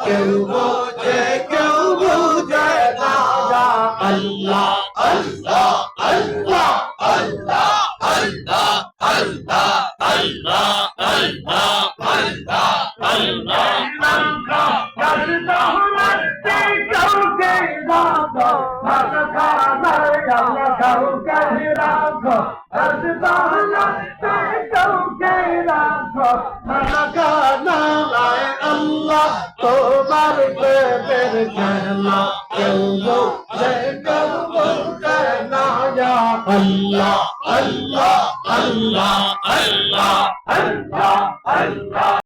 কেউ বোঝে কেউ বুঝে না আল্লাহ আল্লাহ আল্লাহ আল্লাহ আল্লাহ আল্লাহ আল্লাহ আল্লাহ আল্লাহ আল্লাহ কাউকে রাখো কাউকে রাখো আল্লাহ তোমার প্রেমের খেলা কেউ বোঝে কেউ বোঝে না আল্লাহ আল্লাহ আল্লাহ আল্লাহ আল্লাহ আল্লাহ